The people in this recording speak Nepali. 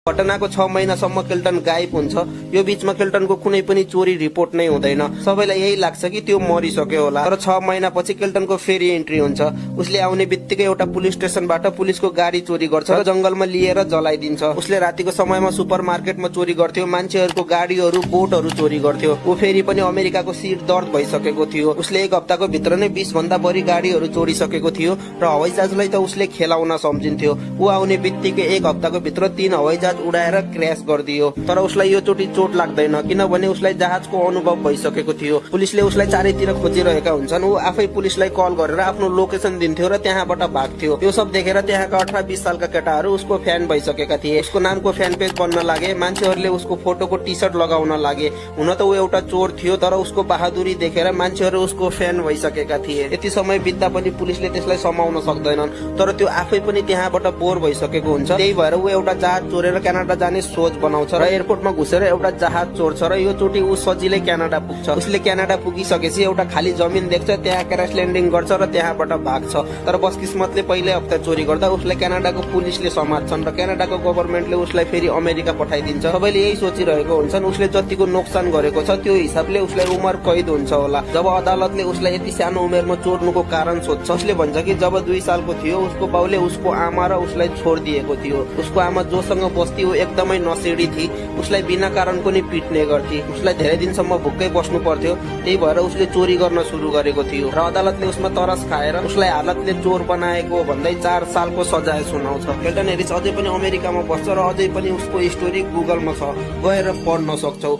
घटनाको 6 महिनासम्म केल्टन गायब हुन्छ। यो बीचमा केल्टनको कुनै पनि चोरी रिपोर्ट नै हुँदैन। सबैलाई यही लाग्छ कि त्यो मरिसक्यो होला। तर 6 महिनापछि केल्टनको फेरि एन्ट्री हुन्छ। उसले आउने बित्तिकै एउटा पुलिस स्टेसनबाट पुलिसको गाडी चोरी गर्छ र जंगलमा लिएर जलाइदिन्छ। उसले रातिको समयमा सुपरमार्केटमा चोरी गर्थ्यो, मान्छेहरूको गाडीहरू, बोटहरू चोरी गर्थ्यो। ऊ फेरि पनि अमेरिकाको सिर दर्द भइसकेको थियो। उसले 1 हप्ताको भित्र नै 20 भन्दा बढी गाडीहरू चोरिसकेको थियो र हवाईजहाजलाई त उसले खेलाउन सम्झिन्थ्यो। ऊ आउने बित्तिकै 1 हप्ताको भित्र 3 हवाईजहाज उडाएर क्र्याश गरिदियो। तर उसलाई यो चोटि चोट लाग्दैन किनभने उसलाई जहाजको अनुभव भइसकेको थियो। पुलिसले उसलाई चारैतिर खोजिरहेका हुन्छन्। ऊ आफै पुलिसलाई कल गरेर आफ्नो लोकेसन दिन्थ्यो र त्यहाँबाट भाग्थ्यो। यो सब देखेर त्यहाँका 18-20 सालका केटाहरू उसको फ्यान भइसकेका थिए। उसको नामको फ्यान पेज बन्न लागे। मान्छेहरूले उसको फोटोको टी-शर्ट लगाउन लागे। हुन त ऊ एउटा चोर थियो तर उसको बहादुरी देखेर मान्छेहरू उसको फ्यान भइसकेका थिए। यति समय बित्दा पनि पुलिसले त्यसलाई समाउन सक्दैनन्। तर त्यो आफै पनि त्यहाँबाट बोर भइसकेको हुन्छ। त्यही भएर ऊ एउटा जहाज चोरेर क्यानाडा जाने सोच बनाउँछ र एयरपोर्टमा घुसेर एउटा जहाज चोर्छ र यो चोटि ऊ सजिलै क्यानाडा पुग्छ। उसले क्यानाडा पुगिसकेपछि एउटा खाली जमिन देख्छ, त्यहाँ क्र्यास ल्यान्डिङ गर्छ र त्यहाँबाट भाग्छ। तर बसकिस्मतले पहिल्यै हप्ता चोरी गर्दा उसलाई क्यानाडाको पुलिसले समात्छन् र क्यानाडाको गभर्मेन्टले उसलाई फेरि अमेरिका पठाइदिन्छ। सबैले यही सोचिरहेको हुन्छन् उसले जतिको नोक्सान गरेको छ त्यो हिसाबले उसलाई उमर कैद हुन्छ होला। जब अदालतले उसलाई यति सानो उमेरमा चोर्नुको कारण सोध्छ, उसले भन्छ कि जब 2 सालको थियो उसको बाउले उसको आमा र उसलाई छोडिदिएको थियो। उसको आमा जोसँग बस्ती ऊ एकदमै नसेडी थिए। उसलाई बिना कारण पनि पिट्ने गर्थे। उसलाई धेरै दिनसम्म भुक्कै बस्नु पर्थ्यो। त्यही भएर उसले चोरी गर्न सुरु गरेको थियो र अदालतले उसमा तरस खाएर उसलाई हालतले चोर बनाएको भन्दै 4 सालको सजाय सुनाउँछ। केल्टन हेरिस अझै पनि अमेरिकामा बस्छ र अझै पनि उसको स्टोरी गुगलमा छ, गएर पढ्न सक्छौ।